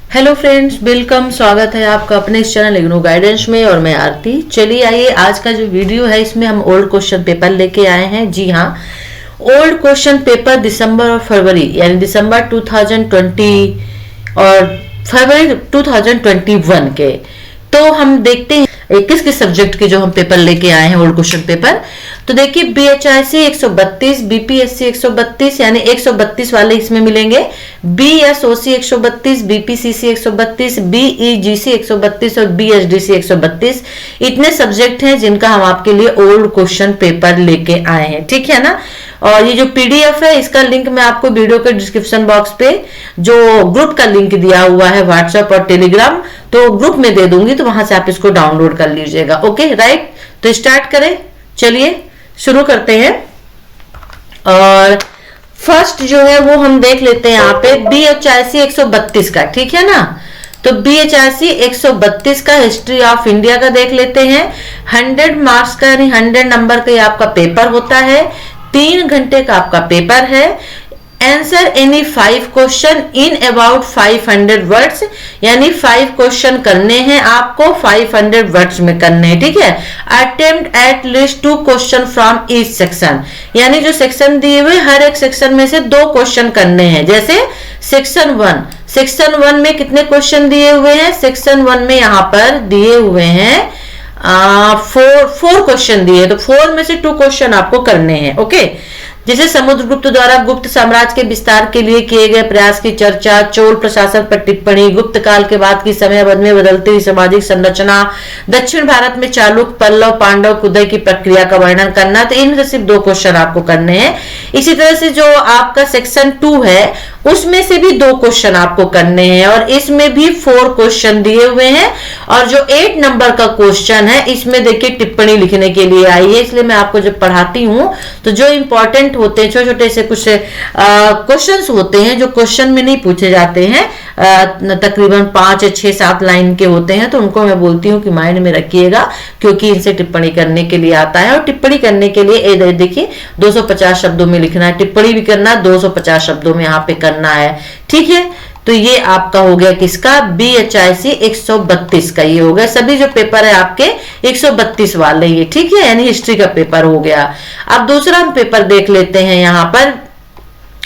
Hello friends, welcome. स्वागत है आपका अपने इस चैनल इग्नू गाइडेंस में और मैं आरती। चलिए आइए, आज का जो वीडियो है इसमें हम ओल्ड क्वेश्चन पेपर लेके आए हैं। जी हाँ, ओल्ड क्वेश्चन पेपर दिसंबर और फरवरी, यानी दिसंबर 2020 और फरवरी 2021 के। तो हम देखते हैं किस किस सब्जेक्ट के जो हम पेपर लेके आए हैं ओल्ड क्वेश्चन पेपर। तो देखिए, BHIC 132, BPSC 132 यानी 132 वाले इसमें मिलेंगे, BSOC 132, BPCC 132, BEGC 132 और BSDC 132। इतने सब्जेक्ट हैं जिनका हम आपके लिए ओल्ड क्वेश्चन पेपर लेके आए हैं, ठीक है ना। और ये जो PDF है इसका लिंक मैं आपको वीडियो के डिस्क्रिप्शन बॉक्स पे जो ग्रुप का लिंक दिया हुआ है व्हाट्सएप और टेलीग्राम, तो ग्रुप में दे दूंगी, तो वहां से आप इसको डाउनलोड कर लीजिएगा। ओके राइट, तो स्टार्ट करें। चलिए शुरू करते हैं। और फर्स्ट जो है वो हम देख लेते हैं यहाँ पे BHIC 132 का, ठीक है ना। तो BHIC 132 का हिस्ट्री ऑफ इंडिया का देख लेते हैं। 100 मार्क्स का यानी 100 नंबर का ये आपका पेपर होता है। 3 घंटे का आपका पेपर है। Answer any 5 question in about 500 words, यानी 5 क्वेश्चन करने हैं आपको, 500 वर्ड्स में करने हैं, ठीक है। Attempt at least 2 question from each section, यानी जो सेक्शन दिए हुए हर एक सेक्शन में से 2 क्वेश्चन करने हैं। जैसे सेक्शन 1 में कितने क्वेश्चन दिए हुए हैं? सेक्शन 1 में यहाँ पर दिए हुए हैं 4 क्वेश्चन दिए, तो 4 में से 2 क्वेश्चन आपको करने हैं। ओके, जैसे समुद्रगुप्त द्वारा गुप्त साम्राज्य के विस्तार के लिए किए गए प्रयास की चर्चा, चोल प्रशासन पर टिप्पणी, गुप्त काल के बाद की समय में बदलती हुई सामाजिक संरचना, दक्षिण भारत में चालुक्य, पल्लव, पांडव, उदय की प्रक्रिया का वर्णन करना। तो इनमें से सिर्फ 2 क्वेश्चन आपको करने हैं। इसी तरह से जो आपका सेक्शन 2 है उसमें से भी 2 क्वेश्चन आपको करने हैं, और इसमें भी 4 क्वेश्चन दिए हुए हैं। और जो 8 नंबर का क्वेश्चन है इसमें देखिए टिप्पणी लिखने के लिए आई है, इसलिए मैं आपको जब पढ़ाती हूँ तो जो इंपॉर्टेंट होते हैं, छोटे छोटे से कुछ क्वेश्चंस होते हैं जो क्वेश्चन में नहीं पूछे जाते हैं, तकरीबन 5 या 6 7 लाइन के होते हैं, तो उनको मैं बोलती हूँ कि माइंड में रखिएगा, क्योंकि इनसे टिप्पणी करने के लिए आता है। और टिप्पणी करने के लिए देखिए 250 शब्दों में लिखना है, टिप्पणी भी करना 250 शब्दों में यहाँ पे करना है, ठीक है। तो ये आपका हो गया किसका? BHIC 132 का ये हो गया। सभी जो पेपर है आपके 132 वाले ये, ठीक है, यानी हिस्ट्री का पेपर हो गया। अब दूसरा हम पेपर देख लेते हैं। यहाँ पर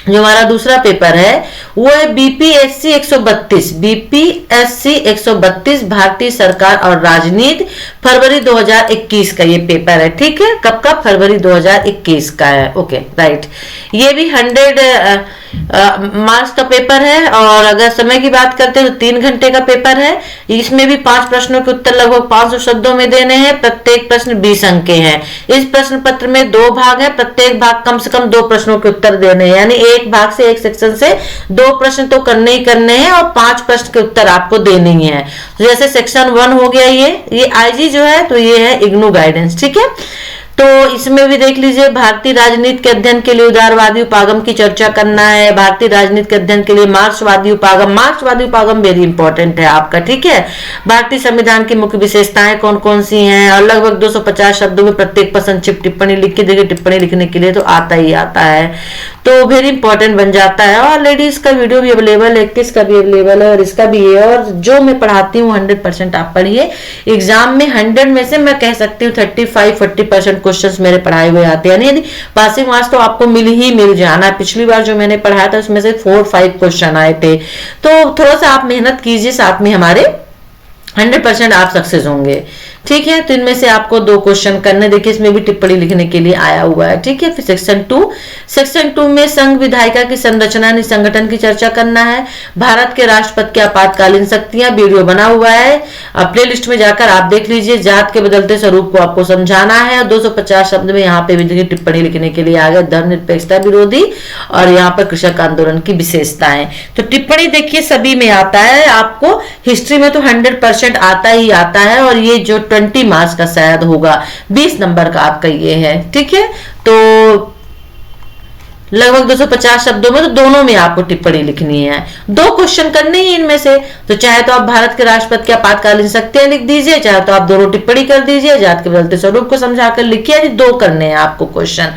जो हमारा दूसरा पेपर है वो है BPSC 132, BPSC 132 भारतीय सरकार और राजनीति, फरवरी 2021 का ये पेपर है, ठीक है। कब का? फरवरी 2021 का है। ओके राइट, ये भी 100 मार्क्स का पेपर है। और अगर समय की बात करते हैं तो 3 घंटे का पेपर है। इसमें भी 5 प्रश्नों के उत्तर लगभग 500 शब्दों में देने हैं। प्रत्येक प्रश्न 20 अंक के हैं। इस प्रश्न पत्र में 2 भाग है, प्रत्येक भाग कम से कम 2 प्रश्नों के उत्तर देने हैं, यानी एक भाग से, एक सेक्शन से 2 प्रश्न तो करने ही करने हैं और 5 प्रश्न के उत्तर आपको देने ही है। जैसे सेक्शन 1 हो गया, ये IG जो है, तो ये है इग्नू गाइडेंस, ठीक है। तो इसमें भी देख लीजिए, भारतीय राजनीति के अध्ययन के लिए उदारवादी उपागम की चर्चा करना है। भारतीय राजनीति के अध्ययन के लिए मार्क्सवादी उपागम वेरी इंपॉर्टेंट है आपका, ठीक है। भारतीय संविधान की मुख्य विशेषताएं कौन कौन सी हैं, और लगभग 250 शब्दों में प्रत्येक संक्षिप्त टिप्पणी लिख के देखिए। टिप्पणी लिखने के लिए तो आता ही आता है, तो वेरी इंपॉर्टेंट बन जाता है। और लेडीज का वीडियो भी अवेलेबल है, किसका भी अवेलेबल है और इसका भी है। और जो मैं पढ़ाती हूँ 100% आप पढ़िए। एग्जाम में 100 में से मैं कह सकती हूँ 35-40% क्वेश्चंस मेरे पढ़ाए हुए आते हैं, यानी पासिंग मार्क्स तो आपको मिल जाना। पिछली बार जो मैंने पढ़ाया था उसमें से 4-5 क्वेश्चन आए थे। तो थोड़ा सा आप मेहनत कीजिए, साथ में हमारे 100% आप सक्सेस होंगे, ठीक है। तो इनमें से आपको 2 क्वेश्चन करने, देखिए इसमें भी टिप्पणी लिखने के लिए आया हुआ है, ठीक है। फिर सेक्शन 2 में संघ विधायिका की संरचना संगठन की चर्चा करना है। भारत के राष्ट्रपति की आपातकालीन शक्तियां, वीडियो बना हुआ है, प्ले लिस्ट में जाकर आप देख लीजिए। जात के बदलते स्वरूप को आपको समझाना है। और 250 शब्द में यहाँ पे भी टिप्पणी लिखने के लिए आ गया। धर्मनिरपेक्षता विरोधी और यहाँ पर कृषक आंदोलन की विशेषताएं। तो टिप्पणी देखिए सभी में आता है आपको। हिस्ट्री में तो 100% आता ही आता है, और ये जो 20 मार्क्स का शायद होगा, 20 नंबर का आपका ये है, ठीक है। तो लगभग 250 शब्दों में, तो दोनों में आपको टिप्पणी लिखनी है। 2 क्वेश्चन करने ही इनमें से, तो चाहे तो आप भारत के राष्ट्रपति की आपातकालीन शक्तियां लिख दीजिए, चाहे तो आप दोनों टिप्पणी कर दीजिए, जात के बदलते स्वरूप को समझाकर लिखिए। 2 करने हैं आपको क्वेश्चन।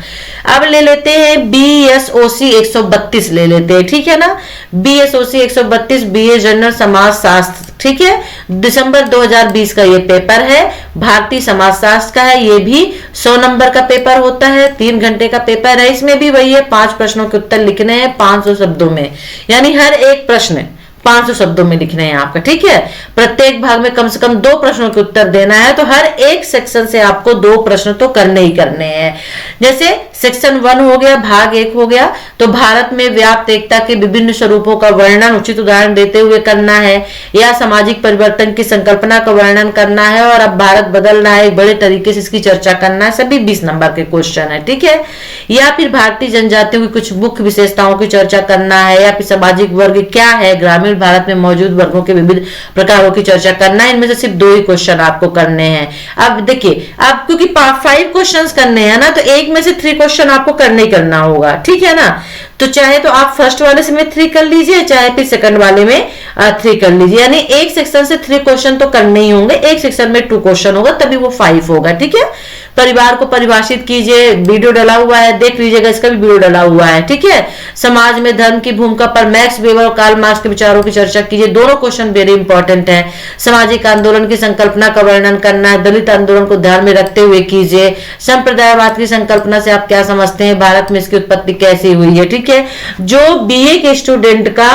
अब ले लेते हैं BSOC 132 ले लेते हैं, ठीक है ना। BSOC 132 BA जनरल समाज शास्त्र, ठीक है, दिसंबर 2020 का ये पेपर है, भारतीय समाजशास्त्र का है। ये भी 100 नंबर का पेपर होता है, 3 घंटे का पेपर है। इसमें भी वही है, 5 प्रश्नों के उत्तर लिखने हैं 500 शब्दों में, यानी हर एक प्रश्न 500 शब्दों में लिखने हैं आपका, ठीक है। प्रत्येक भाग में कम से कम 2 प्रश्नों के उत्तर देना है, तो हर एक सेक्शन से आपको 2 प्रश्न तो करने ही करने हैं। जैसे सेक्शन 1 हो गया, भाग 1 हो गया, तो भारत में व्याप्त एकता के विभिन्न स्वरूपों का वर्णन उचित उदाहरण देते हुए करना है, या सामाजिक परिवर्तन की संकल्पना का वर्णन करना है, और अब भारत बदल रहा है, बड़े तरीके से इसकी चर्चा करना है। सभी 20 नंबर के क्वेश्चन है, ठीक है। या फिर भारतीय जनजातियों की कुछ मुख्य विशेषताओं की चर्चा करना है, या फिर सामाजिक वर्ग क्या है, ग्रामीण भारत में मौजूद वर्गों के विविध प्रकारों की चर्चा करना है। इनमें से सिर्फ 2 ही क्वेश्चन आपको करने हैं। अब देखिए, अब क्योंकि 5 क्वेश्चंस करने हैं ना, तो एक में से 3 क्वेश्चन आपको करने ही करना होगा, ठीक है ना। तो चाहे तो आप फर्स्ट वाले से में 3 कर लीजिए, चाहे फिर सेकंड वाले में 3 कर लीजिए, यानी एक सेक्शन से 3 क्वेश्चन तो करने ही होंगे। एक सेक्शन में 2 क्वेश्चन होगा, तभी वो 5 होगा, ठीक है। परिवार को परिभाषित कीजिए, वीडियो डाला हुआ है, देख लीजिएगा, इसका भी वीडियो डाला हुआ है, ठीक है। समाज में धर्म की भूमिका पर मैक्स वेबर और कार्ल मार्क्स के विचारों की चर्चा कीजिए। दोनों क्वेश्चन वेरी इंपॉर्टेंट है। सामाजिक आंदोलन की संकल्पना का वर्णन करना है, दलित आंदोलन को ध्यान में रखते हुए कीजिए। संप्रदायवाद की संकल्पना से आप क्या समझते हैं, भारत में इसकी उत्पत्ति कैसे हुई है, ठीक है। जो BA के स्टूडेंट का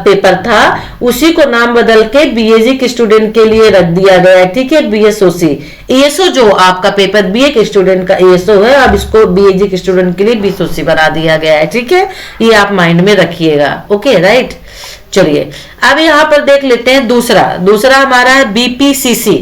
पेपर था, उसी को नाम बदल के BAG के स्टूडेंट के लिए रख दिया गया है, ठीक है। BSOC ESO जो आपका पेपर BA के स्टूडेंट का ESO है, अब इसको BAG के स्टूडेंट के लिए BSOC बना दिया गया है, ठीक है। ये आप माइंड में रखिएगा, ओके, राइट। चलिए अब यहाँ पर देख लेते हैं दूसरा हमारा है BPCC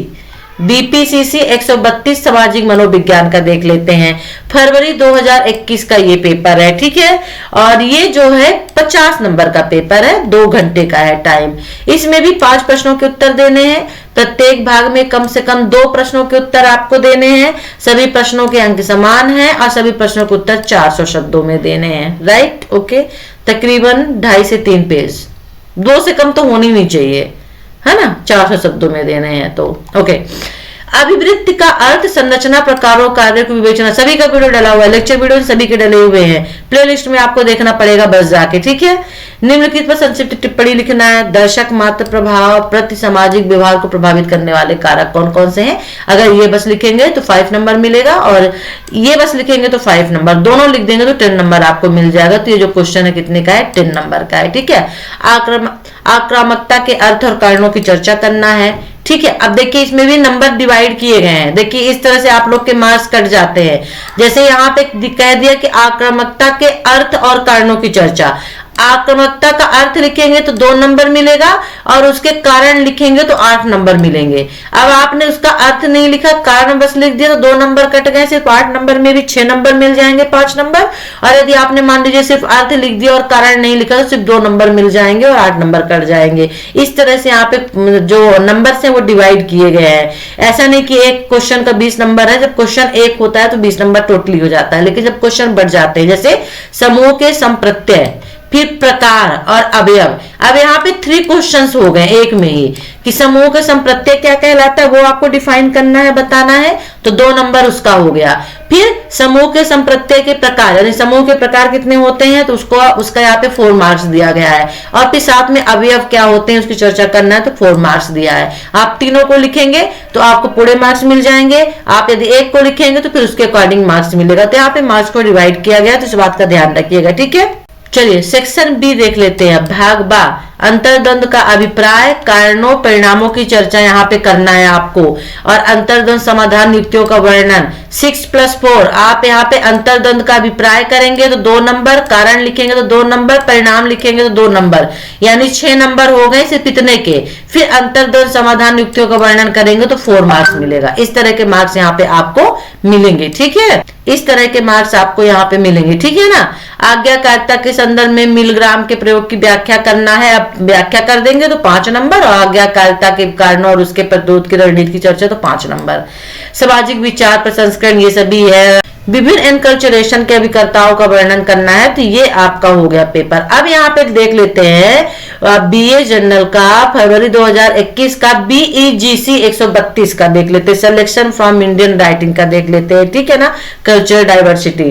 132 सामाजिक मनोविज्ञान का देख लेते हैं। फरवरी 2021 का ये पेपर है, ठीक है। और ये जो है 50 नंबर का पेपर है, 2 घंटे का है टाइम। इसमें भी 5 प्रश्नों के उत्तर देने हैं। प्रत्येक भाग में कम से कम 2 प्रश्नों के उत्तर आपको देने हैं। सभी प्रश्नों के अंक समान हैं और सभी प्रश्नों के उत्तर 400 शब्दों में देने हैं, राइट, ओके। तकरीबन 2.5 से 3 पेज, 2 से कम तो होनी नहीं चाहिए, है ना। 400 शब्दों में देने हैं तो ओके। अभिवृत्ति का अर्थ, संरचना, प्रकारों, कार्य की विवेचना, सभी का वीडियो डला हुआ है, लेक्चर वीडियो सभी के डले हुए हैं। प्लेलिस्ट में आपको देखना पड़ेगा बस जाके, ठीक है। निम्नलिखित पर संक्षिप्त टिप्पणी लिखना है। दर्शक मात्र प्रभाव प्रति सामाजिक व्यवहार को प्रभावित करने वाले कारक कौन कौन से हैं। अगर ये बस लिखेंगे तो 5 नंबर मिलेगा, और ये बस लिखेंगे तो 5 नंबर, दोनों लिख देंगे तो 10 नंबर आपको मिल जाएगा। तो ये जो क्वेश्चन है कितने का है, 10 नंबर का है, ठीक है। आक्रामकता के अर्थ और कारणों की चर्चा करना है, ठीक है। अब देखिए इसमें भी नंबर डिवाइड किए गए हैं। देखिए इस तरह से आप लोग के मार्क्स कट जाते हैं। जैसे यहाँ पे कह दिया कि आक्रामकता के अर्थ और कारणों की चर्चा। आक्रामकता का अर्थ लिखेंगे तो 2 नंबर मिलेगा, और उसके कारण लिखेंगे तो 8 नंबर मिलेंगे। अब आपने उसका अर्थ नहीं लिखा, कारण बस लिख दिया, तो 2 नंबर कट गए। सिर्फ 8 नंबर में भी 6 नंबर मिल जाएंगे, 5 नंबर। और यदि आपने मान लीजिए सिर्फ अर्थ लिख दिया और कारण नहीं लिखा, तो सिर्फ 2 नंबर मिल जाएंगे और 8 नंबर कट जाएंगे। इस तरह से यहाँ पे जो नंबर है वो डिवाइड किए गए हैं। ऐसा नहीं कि एक क्वेश्चन का 20 नंबर है, जब क्वेश्चन 1 होता है तो 20 नंबर टोटली हो जाता है। लेकिन जब क्वेश्चन बढ़ जाते हैं, जैसे समूह के संप्रत्यय, फिर प्रकार और अवयव, अब यहाँ पे 3 क्वेश्चंस हो गए एक में ही, कि समूह का संप्रत्यय क्या कहलाता है वो आपको डिफाइन करना है, बताना है, तो 2 नंबर उसका हो गया। फिर समूह के संप्रत्यय के प्रकार, यानी समूह के प्रकार कितने होते हैं, तो उसका यहाँ पे 4 मार्क्स दिया गया है। और फिर साथ में अवयव क्या होते हैं उसकी चर्चा करना है, तो 4 मार्क्स दिया है। आप तीनों को लिखेंगे तो आपको पूरे मार्क्स मिल जाएंगे। आप यदि एक को लिखेंगे तो फिर उसके अकॉर्डिंग मार्क्स मिलेगा। तो यहाँ पे मार्क्स को डिवाइड किया गया, तो इस बात का ध्यान रखिएगा, ठीक है। चलिए सेक्शन बी देख लेते हैं। भाग बा, अंतर्द्वंद का अभिप्राय, कारणों परिणामों की चर्चा यहाँ पे करना है आपको, और अंतर्द्वंद समाधान युक्तियों का वर्णन। 6+4, आप यहाँ पे अंतर्द्वंद का अभिप्राय करेंगे तो 2 नंबर, कारण लिखेंगे तो 2 नंबर, परिणाम लिखेंगे तो 2 नंबर, यानी 6 नंबर हो गए सिर्फ इतने के। फिर अंतर्द्वंद समाधान युक्तियों का वर्णन करेंगे तो 4 मार्क्स मिलेगा। इस तरह के मार्क्स यहाँ पे आपको मिलेंगे, ठीक है। इस तरह के मार्क्स आपको यहाँ पे मिलेंगे, ठीक है ना। आज्ञाकारिता के संदर्भ में मिलग्राम के प्रयोग की व्याख्या करना है। अब व्याख्या कर देंगे तो 5 नंबर, और आज्ञाकारिता के कारणों और उसके प्रतिरोध की रणनीति की चर्चा तो 5 नंबर। सामाजिक विचार प्रसंस्करण ये सभी है। विभिन्न एनकल्चरेशन के अभिकर्ताओं का वर्णन करना है। तो ये आपका हो गया पेपर। अब यहाँ पे देख लेते हैं बीए जनरल का फरवरी 2021 का बीईजीसी 132 का देख लेते हैं, सिलेक्शन फ्रॉम इंडियन राइटिंग का देख लेते हैं, ठीक है ना, कल्चर डाइवर्सिटी।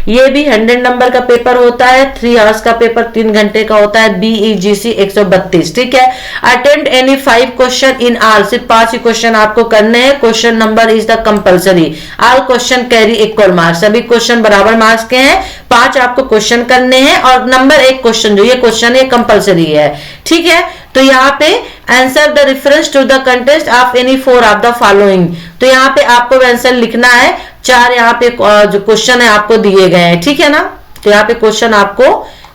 ये भी 100 नंबर का पेपर होता है, 3 आवर्स का पेपर, 3 घंटे का होता है, बीईजीसी 132, ठीक है। Attempt any 5 question in all, सिर्फ 5 ही क्वेश्चन आपको करने हैं। Question number is the compulsory, all question carry equal marks, सभी क्वेश्चन बराबर मार्क्स के हैं। 5 आपको क्वेश्चन करने हैं और नंबर 1 क्वेश्चन जो ये क्वेश्चन है कंपल्सरी है, ठीक है। तो यहाँ पे answer the reference to the context of any 4 of the following, तो यहाँ पे आपको आंसर लिखना है। 4 यहाँ पे जो क्वेश्चन है आपको दिए गए हैं, ठीक है ना। तो यहाँ पे क्वेश्चन आपको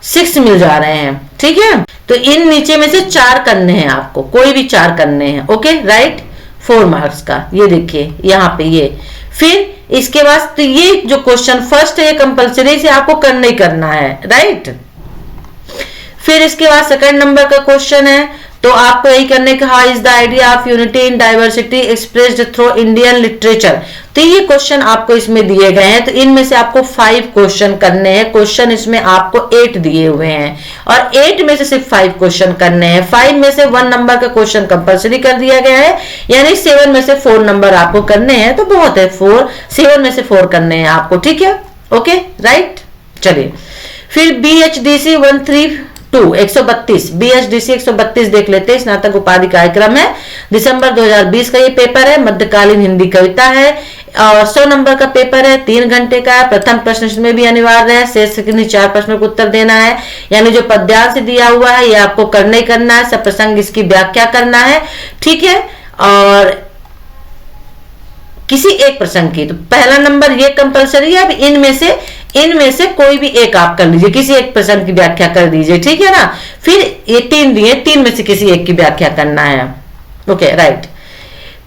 6 मिल जा रहे हैं, ठीक है। तो इन नीचे में से 4 करने हैं आपको, कोई भी 4 करने हैं, ओके राइट, 4 मार्क्स का। ये देखिए यहाँ पे ये, फिर इसके बाद तो ये जो क्वेश्चन फर्स्ट है ये कंपल्सरी से आपको करना ही करना है, राइट। फिर इसके बाद सेकंड नंबर का क्वेश्चन है, तो आपको यही करने का, how is the idea of unity in diversity expressed through Indian literature. तो ये क्वेश्चन आपको इसमें दिए गए हैं। तो इनमें से आपको 5 क्वेश्चन करने हैं। क्वेश्चन इसमें आपको 8 दिए हुए हैं और 8 में से सिर्फ 5 क्वेश्चन करने हैं। 5 में से 1 नंबर का क्वेश्चन कंपल्सरी कर दिया गया है, यानी 7 में से 4 नंबर आपको करने हैं। तो बहुत है, 7 में से 4 करने हैं आपको, ठीक है, ओके राइट। चलिए फिर बीएचडीसी 132 बीएचडीसी 132 देख लेते हैं। स्नातक उपाधि कार्यक्रम है, दिसंबर 2020 का ये पेपर है, मध्यकालीन हिंदी कविता है और 100 नंबर का पेपर है, 3 घंटे का है। प्रथम प्रश्न में भी अनिवार्य है, शेष के 4 प्रश्नों को उत्तर देना है, यानी जो पद्यांश दिया हुआ है ये आपको करना ही करना है। सब प्रसंग इसकी व्याख्या करना है, ठीक है। और किसी एक प्रसंग की, तो पहला नंबर ये कंपल्सरी है। अब इनमें से कोई भी एक आप कर लीजिए, किसी एक प्रसंग की व्याख्या कर दीजिए, ठीक है ना। फिर ये 3 दिए, 3 में से किसी एक की व्याख्या करना है, ओके राइट।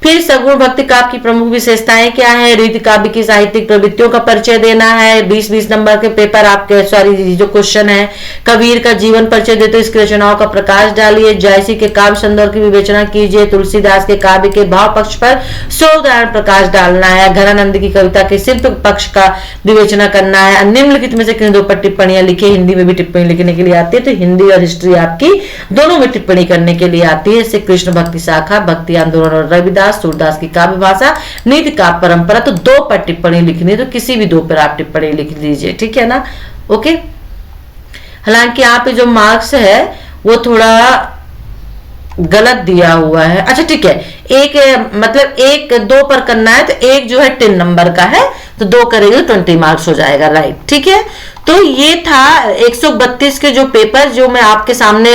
फिर सगुण भक्ति काव्य की प्रमुख विशेषताएं क्या है, रीति काव्य की साहित्यिक प्रवृत्तियों का परिचय देना है। 20 नंबर के पेपर आपके, सॉरी जो क्वेश्चन है, कबीर का जीवन परिचय देते इसकी रचनाओं का प्रकाश डालिए। जायसी के काव्य संदर्भ की विवेचना कीजिए। तुलसीदास के काव्य के भाव पक्ष पर 100 उदाहरण प्रकाश डालना है। घरानंद की कविता के शिल्प पक्ष का विवेचना करना है। निम्नलिखित में से किन 2 पर टिप्पणियां लिखिए। हिंदी में भी टिप्पणी लिखने के लिए आती है, तो हिंदी और हिस्ट्री आपकी दोनों में टिप्पणी करने के लिए आती है। इससे कृष्ण भक्ति शाखा, भक्ति आंदोलन और रविदास, सूरदास की काव्य भाषा, नीति काव्य परंपरा, तो 2 पर टिप्पणी लिखनी है, तो किसी भी 2 पर आप टिप्पणी लिख लीजिए, ठीक है ना, ओके। हालांकि यहाँ पे जो मार्क्स है वो थोड़ा गलत दिया हुआ है, अच्छा ठीक है। मतलब 2 पर करना है, तो एक जो है 10 नंबर का है, तो 2 करेंगे तो 20 मार्क्स हो जाएगा, राइट, ठीक है। तो ये था 132 के जो पेपर जो मैं आपके सामने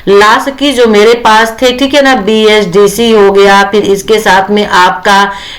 ला सकी, जो मेरे पास थे, ठीक है ना। बीएचडीसी हो गया, फिर इसके साथ में आपका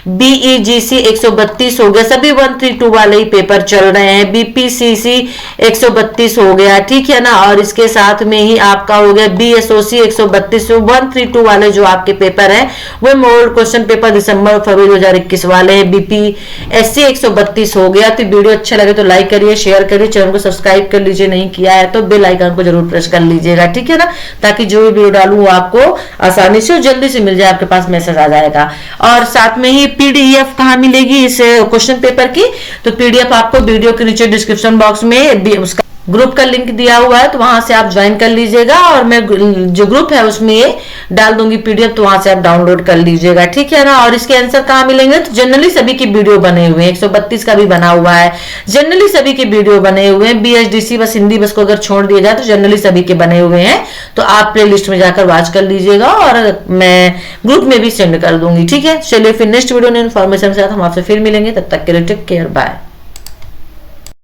बीईजीसी 132 हो गया, सभी 132 वाले ही पेपर चल रहे हैं। बीपीसीसी 132 हो गया, ठीक है ना, और इसके साथ में ही आपका हो गया बीएसओसी 132। 132 वाले जो आपके पेपर हैं वो मोड क्वेश्चन पेपर दिसंबर और फरवरी 2021 वाले हैं। बीपीएससी 132 हो गया। तो वीडियो अच्छा लगे तो लाइक करिए, शेयर करिए, चैनल को सब्सक्राइब कर लीजिए, नहीं किया है तो बेल आइकन को जरूर प्रेस कर लीजिएगा, ठीक है ना, ताकि जो भी वीडियो डालूं वो आपको आसानी से और जल्दी से मिल जाए, आपके पास मैसेज आ जाएगा। और साथ में ही पीडीएफ कहाँ मिलेगी इस क्वेश्चन पेपर की, तो पीडीएफ आपको वीडियो के नीचे डिस्क्रिप्शन बॉक्स में उसका ग्रुप का लिंक दिया हुआ है, तो वहां से आप ज्वाइन कर लीजिएगा और मैं जो ग्रुप है उसमें डाल दूंगी पीडीएफ, तो वहां से आप डाउनलोड कर लीजिएगा, ठीक है ना। और इसके आंसर कहाँ मिलेंगे, तो जनरली सभी की वीडियो बने हुए हैं, 132 का भी बना हुआ है, जनरली सभी के वीडियो बने हुए हैं। बीएचडीसी बस हिंदी बस को अगर छोड़ दिया जाए तो जनरली सभी के बने हुए हैं, तो आप प्ले लिस्ट में जाकर वॉच कर लीजिएगा और मैं ग्रुप में भी सेंड कर दूंगी, ठीक है। चलिए फिर नेक्स्ट वीडियो में इन्फॉर्मेशन के साथ हम आपसे फिर मिलेंगे, तब तक के लिए टेक केयर, बाय।